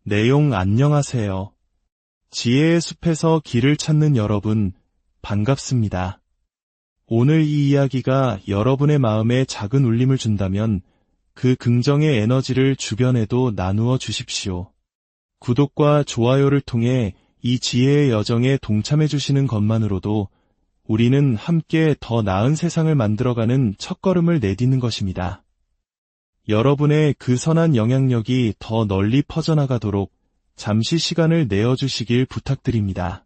내용 안녕하세요. 지혜의 숲에서 길을 찾는 여러분, 반갑습니다. 오늘 이 이야기가 여러분의 마음에 작은 울림을 준다면 그 긍정의 에너지를 주변에도 나누어 주십시오. 구독과 좋아요를 통해 이 지혜의 여정에 동참해 주시는 것만으로도 우리는 함께 더 나은 세상을 만들어가는 첫걸음을 내딛는 것입니다. 여러분의 그 선한 영향력이 더 널리 퍼져나가도록 잠시 시간을 내어주시길 부탁드립니다.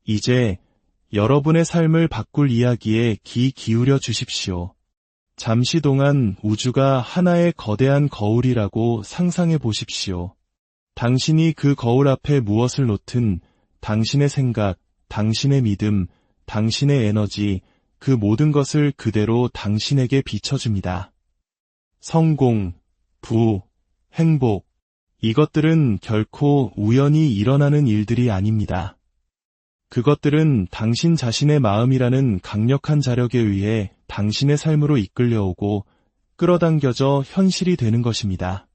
이제 여러분의 삶을 바꿀 이야기에 귀 기울여 주십시오. 잠시 동안 우주가 하나의 거대한 거울이라고 상상해 보십시오. 당신이 그 거울 앞에 무엇을 놓든 당신의 생각, 당신의 믿음, 당신의 에너지, 그 모든 것을 그대로 당신에게 비춰줍니다. 성공, 부, 행복, 이것들은 결코 우연히 일어나는 일들이 아닙니다. 그것들은 당신 자신의 마음이라는 강력한 자력에 의해 당신의 삶으로 이끌려오고 끌어당겨져 현실이 되는 것입니다.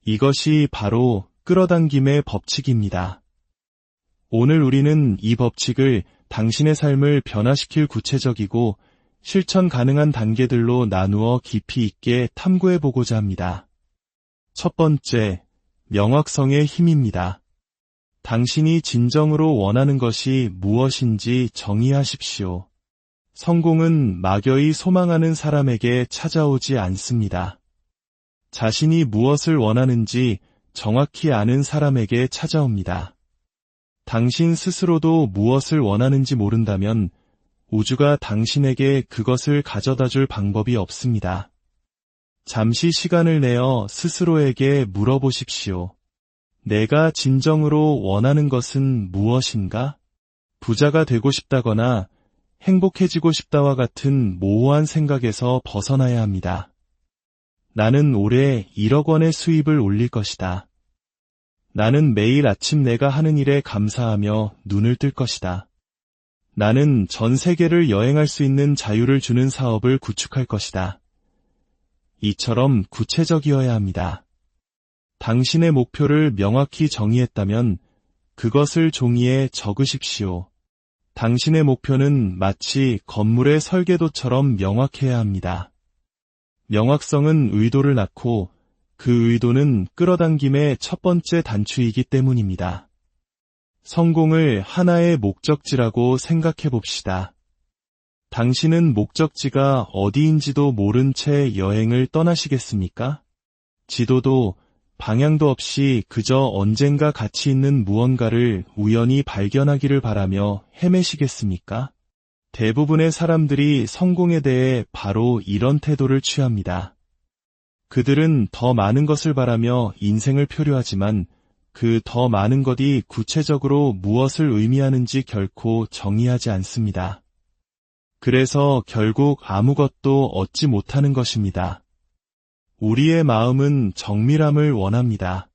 이것이 바로 끌어당김의 법칙입니다. 오늘 우리는 이 법칙을 당신의 삶을 변화시킬 구체적이고 실천 가능한 단계들로 나누어 깊이 있게 탐구해보고자 합니다. 첫 번째, 명확성의 힘입니다. 당신이 진정으로 원하는 것이 무엇인지 정의하십시오. 성공은 막연히 소망하는 사람에게 찾아오지 않습니다. 자신이 무엇을 원하는지 정확히 아는 사람에게 찾아옵니다. 당신 스스로도 무엇을 원하는지 모른다면 우주가 당신에게 그것을 가져다 줄 방법이 없습니다. 잠시 시간을 내어 스스로에게 물어보십시오. 내가 진정으로 원하는 것은 무엇인가? 부자가 되고 싶다거나 행복해지고 싶다와 같은 모호한 생각에서 벗어나야 합니다. 나는 올해 1억 원의 수입을 올릴 것이다. 나는 매일 아침 내가 하는 일에 감사하며 눈을 뜰 것이다. 나는 전 세계를 여행할 수 있는 자유를 주는 사업을 구축할 것이다. 이처럼 구체적이어야 합니다. 당신의 목표를 명확히 정의했다면 그것을 종이에 적으십시오. 당신의 목표는 마치 건물의 설계도처럼 명확해야 합니다. 명확성은 의도를 낳고 그 의도는 끌어당김의 첫 번째 단추이기 때문입니다. 성공을 하나의 목적지라고 생각해 봅시다. 당신은 목적지가 어디인지도 모른 채 여행을 떠나시겠습니까? 지도도 방향도 없이 그저 언젠가 가치 있는 무언가를 우연히 발견하기를 바라며 헤매시겠습니까? 대부분의 사람들이 성공에 대해 바로 이런 태도를 취합니다. 그들은 더 많은 것을 바라며 인생을 표류하지만 그 더 많은 것이 구체적으로 무엇을 의미하는지 결코 정의하지 않습니다. 그래서 결국 아무것도 얻지 못하는 것입니다. 우리의 마음은 정밀함을 원합니다.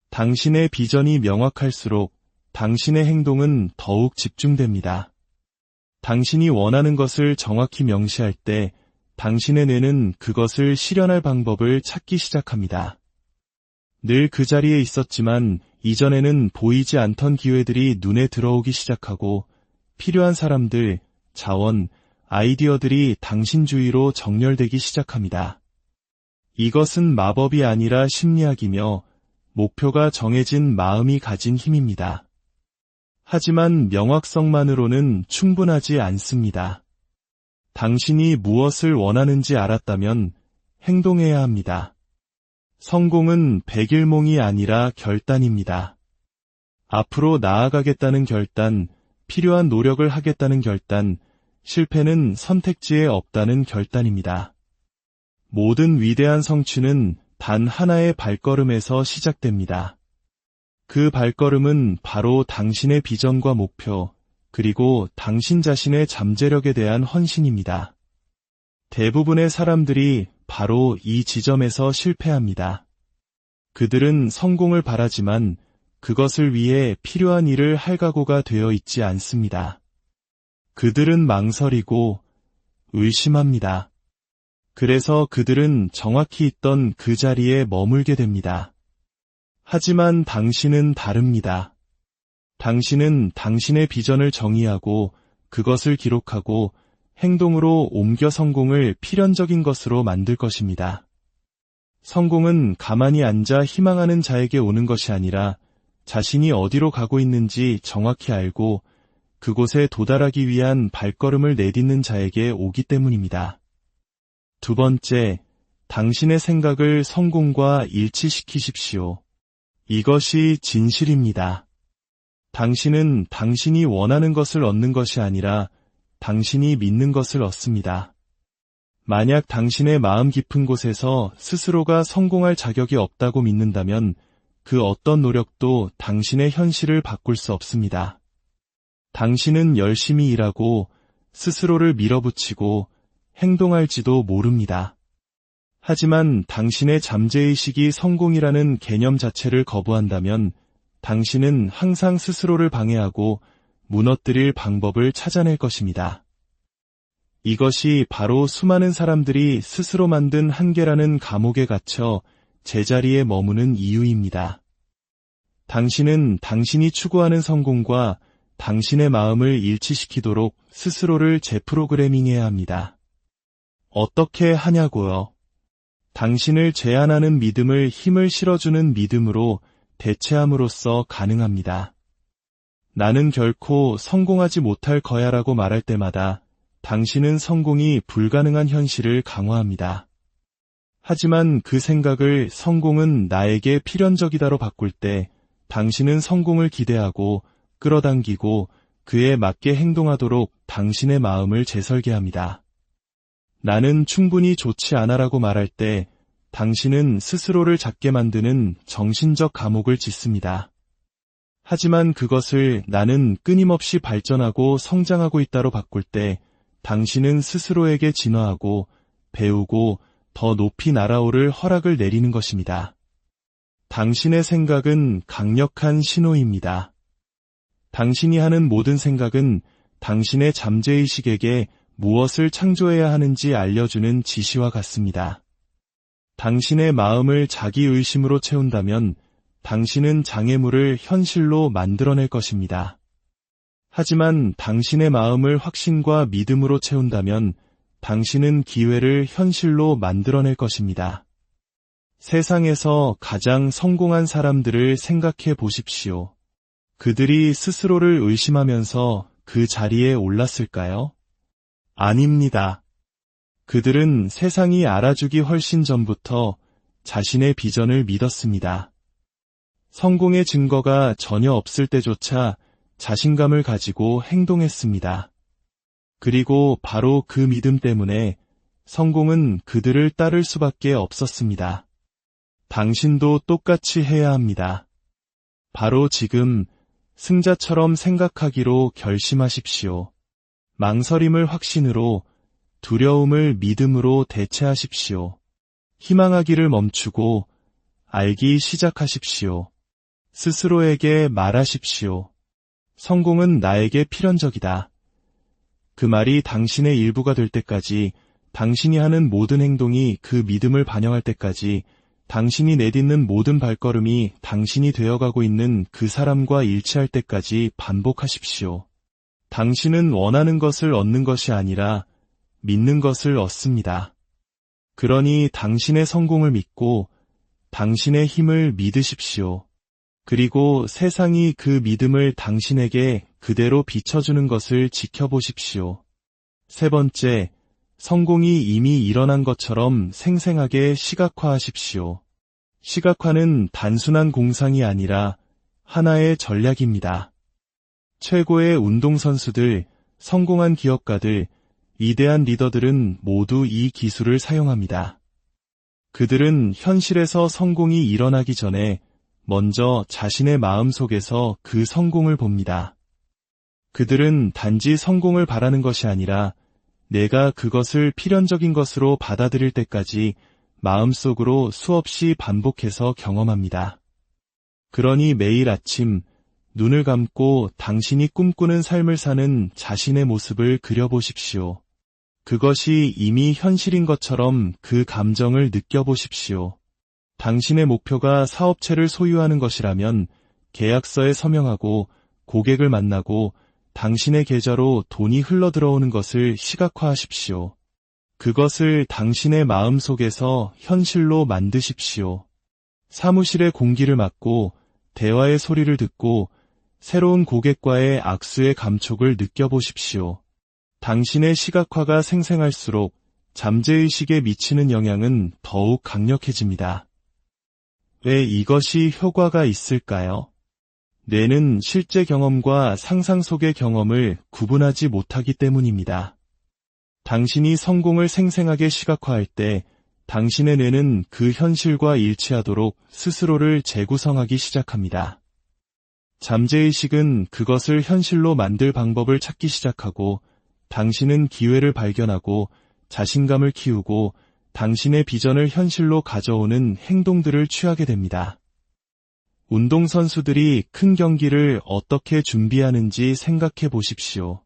당신의 비전이 명확할수록 당신의 행동은 더욱 집중됩니다. 당신이 원하는 것을 정확히 명시할 때 당신의 뇌는 그것을 실현할 방법을 찾기 시작합니다. 늘 그 자리에 있었지만 이전에는 보이지 않던 기회들이 눈에 들어오기 시작하고 필요한 사람들, 자원, 아이디어들이 당신 주위로 정렬되기 시작합니다. 이것은 마법이 아니라 심리학이며 목표가 정해진 마음이 가진 힘입니다. 하지만 명확성만으로는 충분하지 않습니다. 당신이 무엇을 원하는지 알았다면 행동해야 합니다. 성공은 백일몽이 아니라 결단입니다. 앞으로 나아가겠다는 결단, 필요한 노력을 하겠다는 결단, 실패는 선택지에 없다는 결단입니다. 모든 위대한 성취는 단 하나의 발걸음에서 시작됩니다. 그 발걸음은 바로 당신의 비전과 목표, 그리고 당신 자신의 잠재력에 대한 헌신입니다. 대부분의 사람들이 바로 이 지점에서 실패합니다. 그들은 성공을 바라지만 그것을 위해 필요한 일을 할 각오가 되어 있지 않습니다. 그들은 망설이고 의심합니다. 그래서 그들은 정확히 있던 그 자리에 머물게 됩니다. 하지만 당신은 다릅니다. 당신은 당신의 비전을 정의하고 그것을 기록하고 행동으로 옮겨 성공을 필연적인 것으로 만들 것입니다. 성공은 가만히 앉아 희망하는 자에게 오는 것이 아니라 자신이 어디로 가고 있는지 정확히 알고 그곳에 도달하기 위한 발걸음을 내딛는 자에게 오기 때문입니다. 두 번째, 당신의 생각을 성공과 일치시키십시오. 이것이 진실입니다. 당신은 당신이 원하는 것을 얻는 것이 아니라 당신이 믿는 것을 얻습니다. 만약 당신의 마음 깊은 곳에서 스스로가 성공할 자격이 없다고 믿는다면 그 어떤 노력도 당신의 현실을 바꿀 수 없습니다. 당신은 열심히 일하고 스스로를 밀어붙이고 행동할지도 모릅니다. 하지만 당신의 잠재의식이 성공이라는 개념 자체를 거부한다면 당신은 항상 스스로를 방해하고 무너뜨릴 방법을 찾아낼 것입니다. 이것이 바로 수많은 사람들이 스스로 만든 한계라는 감옥에 갇혀 제자리에 머무는 이유입니다. 당신은 당신이 추구하는 성공과 당신의 마음을 일치시키도록 스스로를 재프로그래밍해야 합니다. 어떻게 하냐고요? 당신을 제한하는 믿음을 힘을 실어주는 믿음으로 대체함으로써 가능합니다. 나는 결코 성공하지 못할 거야라고 말할 때마다 당신은 성공이 불가능한 현실을 강화합니다. 하지만 그 생각을 성공은 나에게 필연적이다로 바꿀 때 당신은 성공을 기대하고 끌어당기고 그에 맞게 행동하도록 당신의 마음을 재설계합니다. 나는 충분히 좋지 않아라고 말할 때 당신은 스스로를 작게 만드는 정신적 감옥을 짓습니다. 하지만 그것을 나는 끊임없이 발전하고 성장하고 있다로 바꿀 때 당신은 스스로에게 진화하고 배우고 더 높이 날아오를 허락을 내리는 것입니다. 당신의 생각은 강력한 신호입니다. 당신이 하는 모든 생각은 당신의 잠재의식에게 무엇을 창조해야 하는지 알려주는 지시와 같습니다. 당신의 마음을 자기의심으로 채운다면 당신은 장애물을 현실로 만들어낼 것입니다. 하지만 당신의 마음을 확신과 믿음으로 채운다면 당신은 기회를 현실로 만들어낼 것입니다. 세상에서 가장 성공한 사람들을 생각해 보십시오. 그들이 스스로를 의심하면서 그 자리에 올랐을까요? 아닙니다. 그들은 세상이 알아주기 훨씬 전부터 자신의 비전을 믿었습니다. 성공의 증거가 전혀 없을 때조차 자신감을 가지고 행동했습니다. 그리고 바로 그 믿음 때문에 성공은 그들을 따를 수밖에 없었습니다. 당신도 똑같이 해야 합니다. 바로 지금 승자처럼 생각하기로 결심하십시오. 망설임을 확신으로, 두려움을 믿음으로 대체하십시오. 희망하기를 멈추고 알기 시작하십시오. 스스로에게 말하십시오. 성공은 나에게 필연적이다. 그 말이 당신의 일부가 될 때까지, 당신이 하는 모든 행동이 그 믿음을 반영할 때까지, 당신이 내딛는 모든 발걸음이 당신이 되어가고 있는 그 사람과 일치할 때까지 반복하십시오. 당신은 원하는 것을 얻는 것이 아니라 믿는 것을 얻습니다. 그러니 당신의 성공을 믿고 당신의 힘을 믿으십시오. 그리고 세상이 그 믿음을 당신에게 그대로 비춰주는 것을 지켜보십시오. 세 번째, 성공이 이미 일어난 것처럼 생생하게 시각화하십시오. 시각화는 단순한 공상이 아니라 하나의 전략입니다. 최고의 운동선수들, 성공한 기업가들, 위대한 리더들은 모두 이 기술을 사용합니다. 그들은 현실에서 성공이 일어나기 전에 먼저 자신의 마음속에서 그 성공을 봅니다. 그들은 단지 성공을 바라는 것이 아니라 내가 그것을 필연적인 것으로 받아들일 때까지 마음속으로 수없이 반복해서 경험합니다. 그러니 매일 아침 눈을 감고 당신이 꿈꾸는 삶을 사는 자신의 모습을 그려보십시오. 그것이 이미 현실인 것처럼 그 감정을 느껴보십시오. 당신의 목표가 사업체를 소유하는 것이라면 계약서에 서명하고 고객을 만나고 당신의 계좌로 돈이 흘러들어오는 것을 시각화하십시오. 그것을 당신의 마음속에서 현실로 만드십시오. 사무실의 공기를 맡고 대화의 소리를 듣고 새로운 고객과의 악수의 감촉을 느껴보십시오. 당신의 시각화가 생생할수록 잠재의식에 미치는 영향은 더욱 강력해집니다. 왜 이것이 효과가 있을까요? 뇌는 실제 경험과 상상 속의 경험을 구분하지 못하기 때문입니다. 당신이 성공을 생생하게 시각화할 때 당신의 뇌는 그 현실과 일치하도록 스스로를 재구성하기 시작합니다. 잠재의식은 그것을 현실로 만들 방법을 찾기 시작하고 당신은 기회를 발견하고 자신감을 키우고 당신의 비전을 현실로 가져오는 행동들을 취하게 됩니다. 운동선수들이 큰 경기를 어떻게 준비하는지 생각해 보십시오.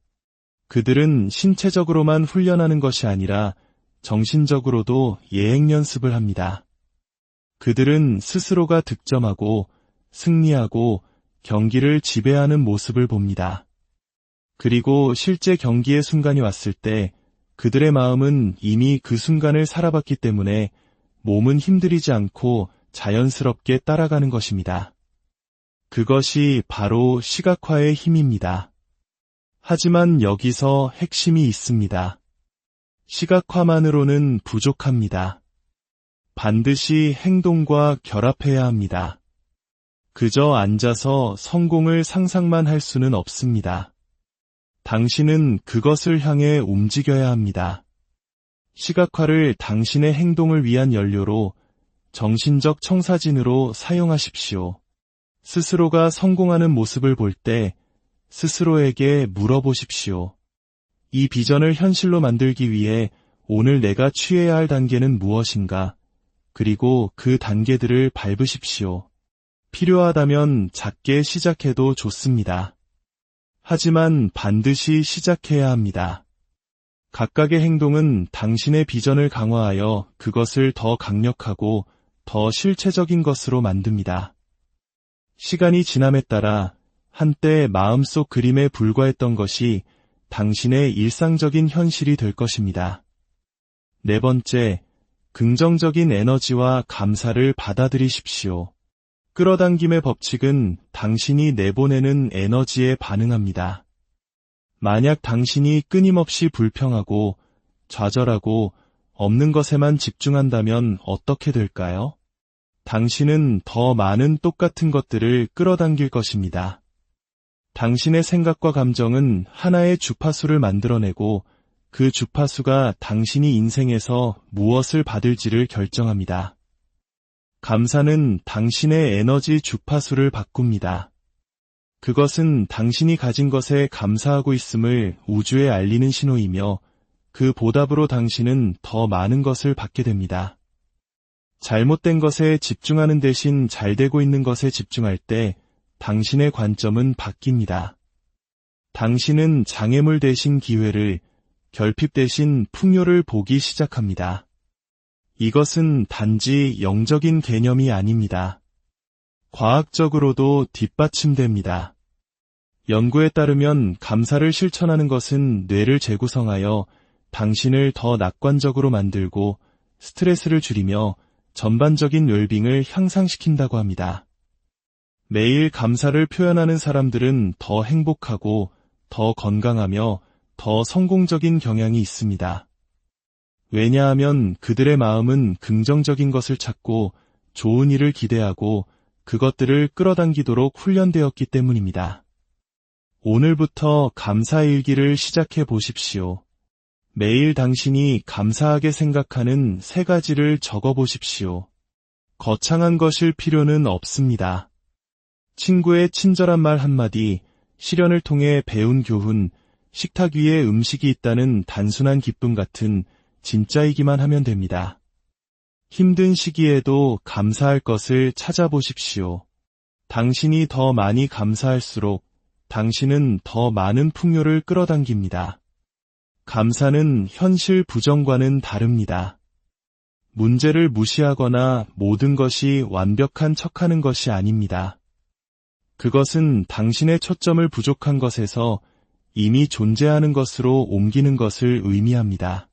그들은 신체적으로만 훈련하는 것이 아니라 정신적으로도 예행 연습을 합니다. 그들은 스스로가 득점하고 승리하고 경기를 지배하는 모습을 봅니다. 그리고 실제 경기의 순간이 왔을 때 그들의 마음은 이미 그 순간을 살아봤기 때문에 몸은 힘들이지 않고 자연스럽게 따라가는 것입니다. 그것이 바로 시각화의 힘입니다. 하지만 여기서 핵심이 있습니다. 시각화만으로는 부족합니다. 반드시 행동과 결합해야 합니다. 그저 앉아서 성공을 상상만 할 수는 없습니다. 당신은 그것을 향해 움직여야 합니다. 시각화를 당신의 행동을 위한 연료로, 정신적 청사진으로 사용하십시오. 스스로가 성공하는 모습을 볼 때 스스로에게 물어보십시오. 이 비전을 현실로 만들기 위해 오늘 내가 취해야 할 단계는 무엇인가? 그리고 그 단계들을 밟으십시오. 필요하다면 작게 시작해도 좋습니다. 하지만 반드시 시작해야 합니다. 각각의 행동은 당신의 비전을 강화하여 그것을 더 강력하고 더 실체적인 것으로 만듭니다. 시간이 지남에 따라 한때 마음속 그림에 불과했던 것이 당신의 일상적인 현실이 될 것입니다. 네 번째, 긍정적인 에너지와 감사를 받아들이십시오. 끌어당김의 법칙은 당신이 내보내는 에너지에 반응합니다. 만약 당신이 끊임없이 불평하고 좌절하고 없는 것에만 집중한다면 어떻게 될까요? 당신은 더 많은 똑같은 것들을 끌어당길 것입니다. 당신의 생각과 감정은 하나의 주파수를 만들어내고 그 주파수가 당신이 인생에서 무엇을 받을지를 결정합니다. 감사는 당신의 에너지 주파수를 바꿉니다. 그것은 당신이 가진 것에 감사하고 있음을 우주에 알리는 신호이며 그 보답으로 당신은 더 많은 것을 받게 됩니다. 잘못된 것에 집중하는 대신 잘 되고 있는 것에 집중할 때 당신의 관점은 바뀝니다. 당신은 장애물 대신 기회를, 결핍 대신 풍요를 보기 시작합니다. 이것은 단지 영적인 개념이 아닙니다. 과학적으로도 뒷받침됩니다. 연구에 따르면 감사를 실천하는 것은 뇌를 재구성하여 당신을 더 낙관적으로 만들고 스트레스를 줄이며 전반적인 웰빙을 향상시킨다고 합니다. 매일 감사를 표현하는 사람들은 더 행복하고 더 건강하며 더 성공적인 경향이 있습니다. 왜냐하면 그들의 마음은 긍정적인 것을 찾고 좋은 일을 기대하고 그것들을 끌어당기도록 훈련되었기 때문입니다. 오늘부터 감사일기를 시작해 보십시오. 매일 당신이 감사하게 생각하는 3가지를 적어 보십시오. 거창한 것일 필요는 없습니다. 친구의 친절한 말 한마디, 시련을 통해 배운 교훈, 식탁 위에 음식이 있다는 단순한 기쁨 같은 진짜이기만 하면 됩니다. 힘든 시기에도 감사할 것을 찾아보십시오. 당신이 더 많이 감사할수록 당신은 더 많은 풍요를 끌어당깁니다. 감사는 현실 부정과는 다릅니다. 문제를 무시하거나 모든 것이 완벽한 척하는 것이 아닙니다. 그것은 당신의 초점을 부족한 것에서 이미 존재하는 것으로 옮기는 것을 의미합니다.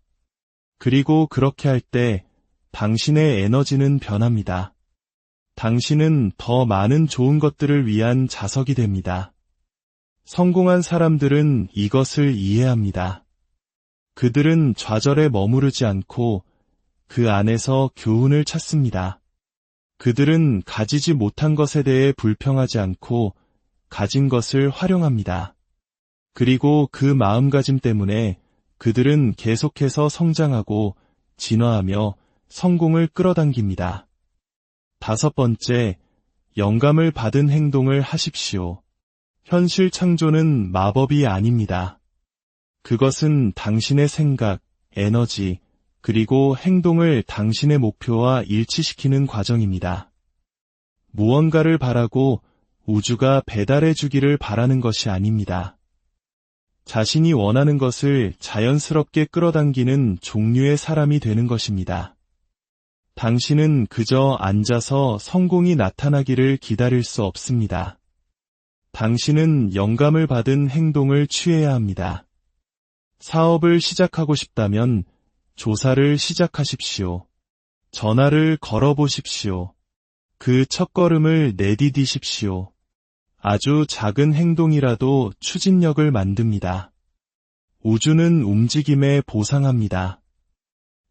그리고 그렇게 할 때 당신의 에너지는 변합니다. 당신은 더 많은 좋은 것들을 위한 자석이 됩니다. 성공한 사람들은 이것을 이해합니다. 그들은 좌절에 머무르지 않고 그 안에서 교훈을 찾습니다. 그들은 가지지 못한 것에 대해 불평하지 않고 가진 것을 활용합니다. 그리고 그 마음가짐 때문에 그들은 계속해서 성장하고 진화하며 성공을 끌어당깁니다. 5번째, 영감을 받은 행동을 하십시오. 현실 창조는 마법이 아닙니다. 그것은 당신의 생각, 에너지, 그리고 행동을 당신의 목표와 일치시키는 과정입니다. 무언가를 바라고 우주가 배달해 주기를 바라는 것이 아닙니다. 자신이 원하는 것을 자연스럽게 끌어당기는 종류의 사람이 되는 것입니다. 당신은 그저 앉아서 성공이 나타나기를 기다릴 수 없습니다. 당신은 영감을 받은 행동을 취해야 합니다. 사업을 시작하고 싶다면 조사를 시작하십시오. 전화를 걸어보십시오. 그 첫걸음을 내디디십시오. 아주 작은 행동이라도 추진력을 만듭니다. 우주는 움직임에 보상합니다.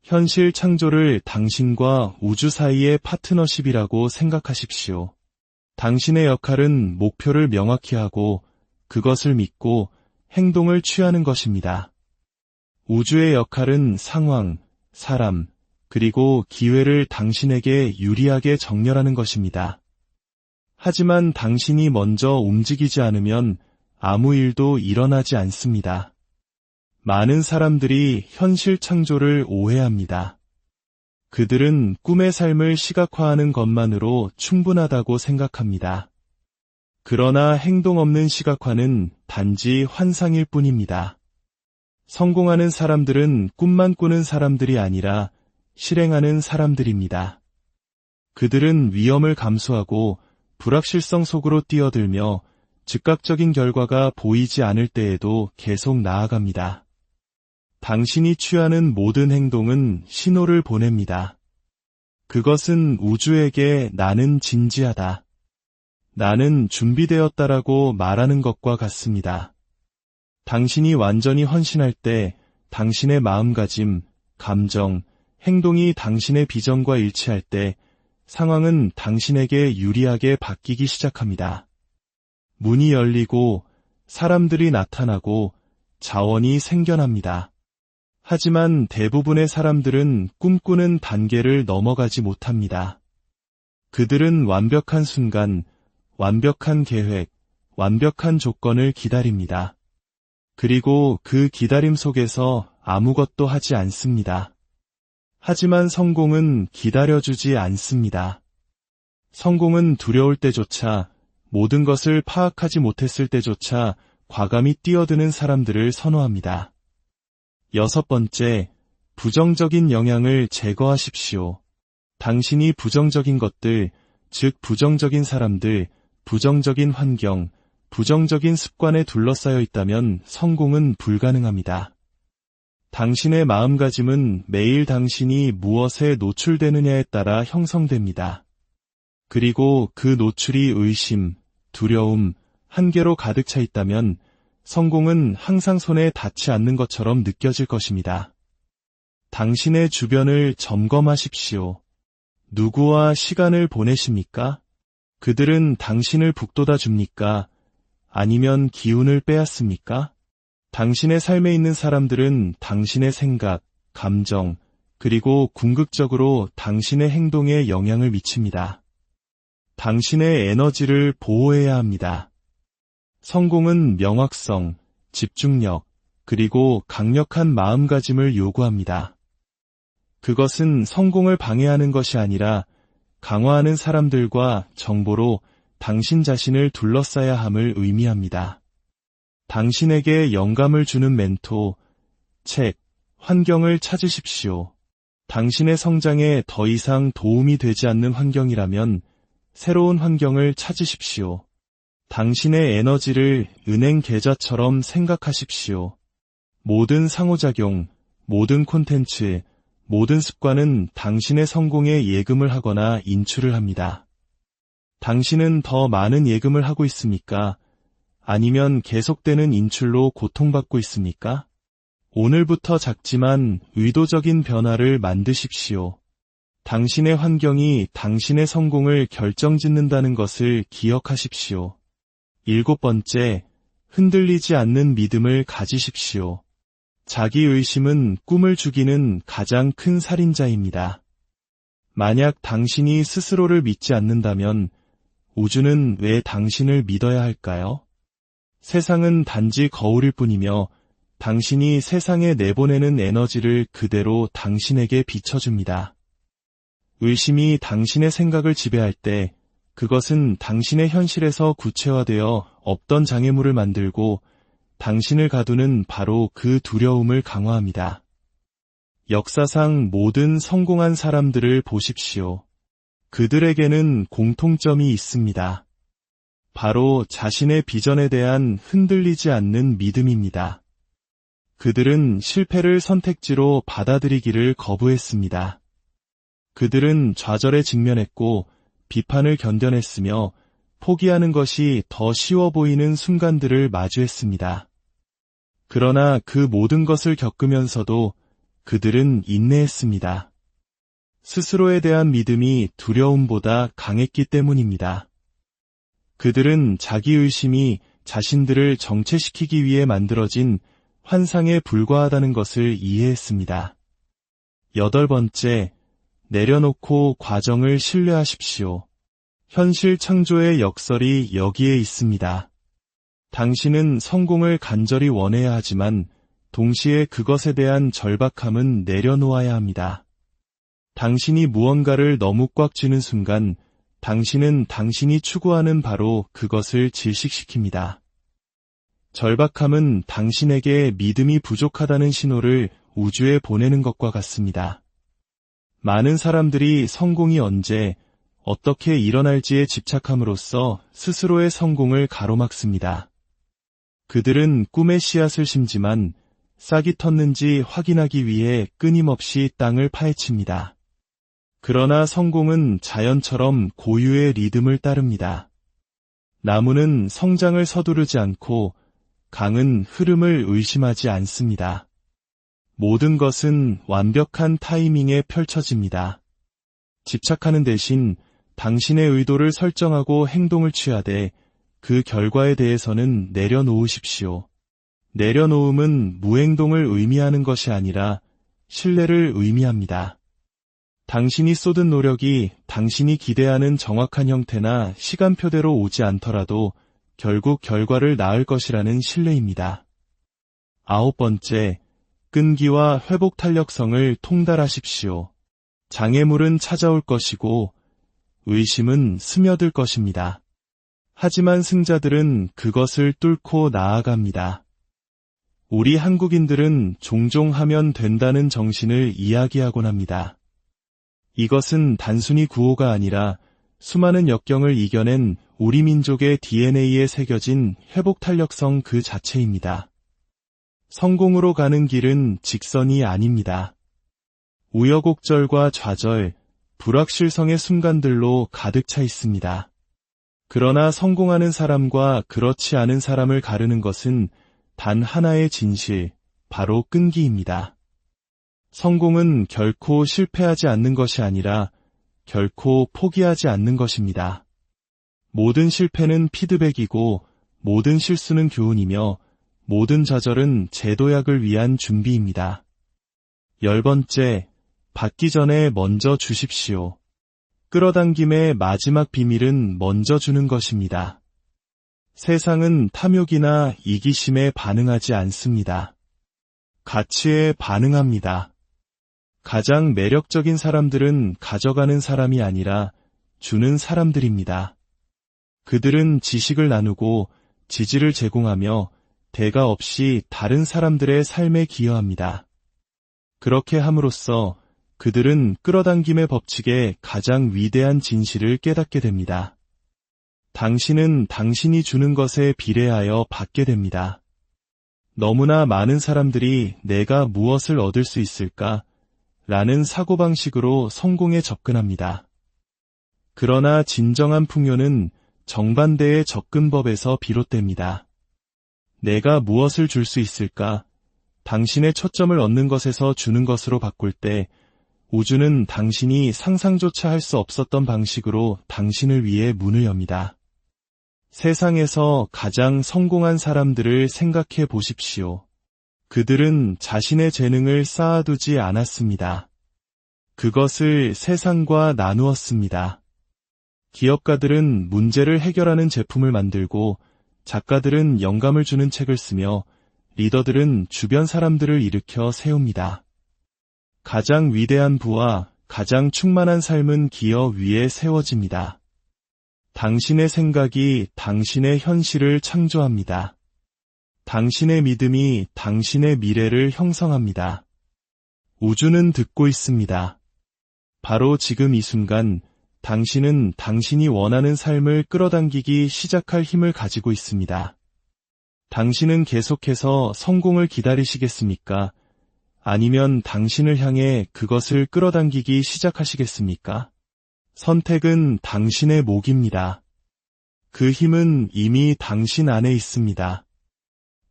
현실 창조를 당신과 우주 사이의 파트너십이라고 생각하십시오. 당신의 역할은 목표를 명확히 하고 그것을 믿고 행동을 취하는 것입니다. 우주의 역할은 상황, 사람, 그리고 기회를 당신에게 유리하게 정렬하는 것입니다. 하지만 당신이 먼저 움직이지 않으면 아무 일도 일어나지 않습니다. 많은 사람들이 현실 창조를 오해합니다. 그들은 꿈의 삶을 시각화하는 것만으로 충분하다고 생각합니다. 그러나 행동 없는 시각화는 단지 환상일 뿐입니다. 성공하는 사람들은 꿈만 꾸는 사람들이 아니라 실행하는 사람들입니다. 그들은 위험을 감수하고 불확실성 속으로 뛰어들며 즉각적인 결과가 보이지 않을 때에도 계속 나아갑니다. 당신이 취하는 모든 행동은 신호를 보냅니다. 그것은 우주에게 나는 진지하다. 나는 준비되었다라고 말하는 것과 같습니다. 당신이 완전히 헌신할 때 당신의 마음가짐, 감정, 행동이 당신의 비전과 일치할 때 상황은 당신에게 유리하게 바뀌기 시작합니다. 문이 열리고 사람들이 나타나고 자원이 생겨납니다. 하지만 대부분의 사람들은 꿈꾸는 단계를 넘어가지 못합니다. 그들은 완벽한 순간, 완벽한 계획, 완벽한 조건을 기다립니다. 그리고 그 기다림 속에서 아무것도 하지 않습니다. 하지만 성공은 기다려주지 않습니다. 성공은 두려울 때조차, 모든 것을 파악하지 못했을 때조차 과감히 뛰어드는 사람들을 선호합니다. 6번째, 부정적인 영향을 제거하십시오. 당신이 부정적인 것들, 즉 부정적인 사람들, 부정적인 환경, 부정적인 습관에 둘러싸여 있다면 성공은 불가능합니다. 당신의 마음가짐은 매일 당신이 무엇에 노출되느냐에 따라 형성됩니다. 그리고 그 노출이 의심, 두려움, 한계로 가득 차 있다면 성공은 항상 손에 닿지 않는 것처럼 느껴질 것입니다. 당신의 주변을 점검하십시오. 누구와 시간을 보내십니까? 그들은 당신을 북돋아 줍니까? 아니면 기운을 빼앗습니까? 당신의 삶에 있는 사람들은 당신의 생각, 감정, 그리고 궁극적으로 당신의 행동에 영향을 미칩니다. 당신의 에너지를 보호해야 합니다. 성공은 명확성, 집중력, 그리고 강력한 마음가짐을 요구합니다. 그것은 성공을 방해하는 것이 아니라 강화하는 사람들과 정보로 당신 자신을 둘러싸야 함을 의미합니다. 당신에게 영감을 주는 멘토, 책, 환경을 찾으십시오. 당신의 성장에 더 이상 도움이 되지 않는 환경이라면 새로운 환경을 찾으십시오. 당신의 에너지를 은행 계좌처럼 생각하십시오. 모든 상호작용, 모든 콘텐츠, 모든 습관은 당신의 성공에 예금을 하거나 인출을 합니다. 당신은 더 많은 예금을 하고 있습니까? 아니면 계속되는 인출로 고통받고 있습니까? 오늘부터 작지만 의도적인 변화를 만드십시오. 당신의 환경이 당신의 성공을 결정짓는다는 것을 기억하십시오. 7번째, 흔들리지 않는 믿음을 가지십시오. 자기의심은 꿈을 죽이는 가장 큰 살인자입니다. 만약 당신이 스스로를 믿지 않는다면 우주는 왜 당신을 믿어야 할까요? 세상은 단지 거울일 뿐이며 당신이 세상에 내보내는 에너지를 그대로 당신에게 비춰줍니다. 의심이 당신의 생각을 지배할 때 그것은 당신의 현실에서 구체화되어 없던 장애물을 만들고 당신을 가두는 바로 그 두려움을 강화합니다. 역사상 모든 성공한 사람들을 보십시오. 그들에게는 공통점이 있습니다. 바로 자신의 비전에 대한 흔들리지 않는 믿음입니다. 그들은 실패를 선택지로 받아들이기를 거부했습니다. 그들은 좌절에 직면했고 비판을 견뎌냈으며 포기하는 것이 더 쉬워 보이는 순간들을 마주했습니다. 그러나 그 모든 것을 겪으면서도 그들은 인내했습니다. 스스로에 대한 믿음이 두려움보다 강했기 때문입니다. 그들은 자기의심이 자신들을 정체시키기 위해 만들어진 환상에 불과하다는 것을 이해했습니다. 8번째, 내려놓고 과정을 신뢰하십시오. 현실 창조의 역설이 여기에 있습니다. 당신은 성공을 간절히 원해야 하지만 동시에 그것에 대한 절박함은 내려놓아야 합니다. 당신이 무언가를 너무 꽉 쥐는 순간 당신은 당신이 추구하는 바로 그것을 질식시킵니다. 절박함은 당신에게 믿음이 부족하다는 신호를 우주에 보내는 것과 같습니다. 많은 사람들이 성공이 언제, 어떻게 일어날지에 집착함으로써 스스로의 성공을 가로막습니다. 그들은 꿈의 씨앗을 심지만 싹이 텄는지 확인하기 위해 끊임없이 땅을 파헤칩니다. 그러나 성공은 자연처럼 고유의 리듬을 따릅니다. 나무는 성장을 서두르지 않고 강은 흐름을 의심하지 않습니다. 모든 것은 완벽한 타이밍에 펼쳐집니다. 집착하는 대신 당신의 의도를 설정하고 행동을 취하되 그 결과에 대해서는 내려놓으십시오. 내려놓음은 무행동을 의미하는 것이 아니라 신뢰를 의미합니다. 당신이 쏟은 노력이 당신이 기대하는 정확한 형태나 시간표대로 오지 않더라도 결국 결과를 낳을 것이라는 신뢰입니다. 9번째, 끈기와 회복 탄력성을 통달하십시오. 장애물은 찾아올 것이고 의심은 스며들 것입니다. 하지만 승자들은 그것을 뚫고 나아갑니다. 우리 한국인들은 종종 하면 된다는 정신을 이야기하곤 합니다. 이것은 단순히 구호가 아니라 수많은 역경을 이겨낸 우리 민족의 DNA에 새겨진 회복 탄력성 그 자체입니다. 성공으로 가는 길은 직선이 아닙니다. 우여곡절과 좌절, 불확실성의 순간들로 가득 차 있습니다. 그러나 성공하는 사람과 그렇지 않은 사람을 가르는 것은 단 하나의 진실, 바로 끈기입니다. 성공은 결코 실패하지 않는 것이 아니라 결코 포기하지 않는 것입니다. 모든 실패는 피드백이고 모든 실수는 교훈이며 모든 좌절은 재도약을 위한 준비입니다. 10번째, 받기 전에 먼저 주십시오. 끌어당김의 마지막 비밀은 먼저 주는 것입니다. 세상은 탐욕이나 이기심에 반응하지 않습니다. 가치에 반응합니다. 가장 매력적인 사람들은 가져가는 사람이 아니라 주는 사람들입니다. 그들은 지식을 나누고 지지를 제공하며 대가 없이 다른 사람들의 삶에 기여합니다. 그렇게 함으로써 그들은 끌어당김의 법칙의 가장 위대한 진실을 깨닫게 됩니다. 당신은 당신이 주는 것에 비례하여 받게 됩니다. 너무나 많은 사람들이 내가 무엇을 얻을 수 있을까? 라는 사고방식으로 성공에 접근합니다. 그러나 진정한 풍요는 정반대의 접근법에서 비롯됩니다. 내가 무엇을 줄 수 있을까? 당신의 초점을 얻는 것에서 주는 것으로 바꿀 때 우주는 당신이 상상조차 할 수 없었던 방식으로 당신을 위해 문을 엽니다. 세상에서 가장 성공한 사람들을 생각해 보십시오. 그들은 자신의 재능을 쌓아두지 않았습니다. 그것을 세상과 나누었습니다. 기업가들은 문제를 해결하는 제품을 만들고 작가들은 영감을 주는 책을 쓰며 리더들은 주변 사람들을 일으켜 세웁니다. 가장 위대한 부와 가장 충만한 삶은 기업 위에 세워집니다. 당신의 생각이 당신의 현실을 창조합니다. 당신의 믿음이 당신의 미래를 형성합니다. 우주는 듣고 있습니다. 바로 지금 이 순간 당신은 당신이 원하는 삶을 끌어당기기 시작할 힘을 가지고 있습니다. 당신은 계속해서 성공을 기다리시겠습니까? 아니면 당신을 향해 그것을 끌어당기기 시작하시겠습니까? 선택은 당신의 몫입니다. 그 힘은 이미 당신 안에 있습니다.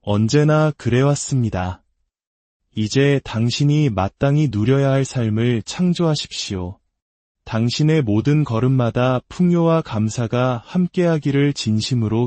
언제나 그래왔습니다. 이제 당신이 마땅히 누려야 할 삶을 창조하십시오. 당신의 모든 걸음마다 풍요와 감사가 함께하기를 진심으로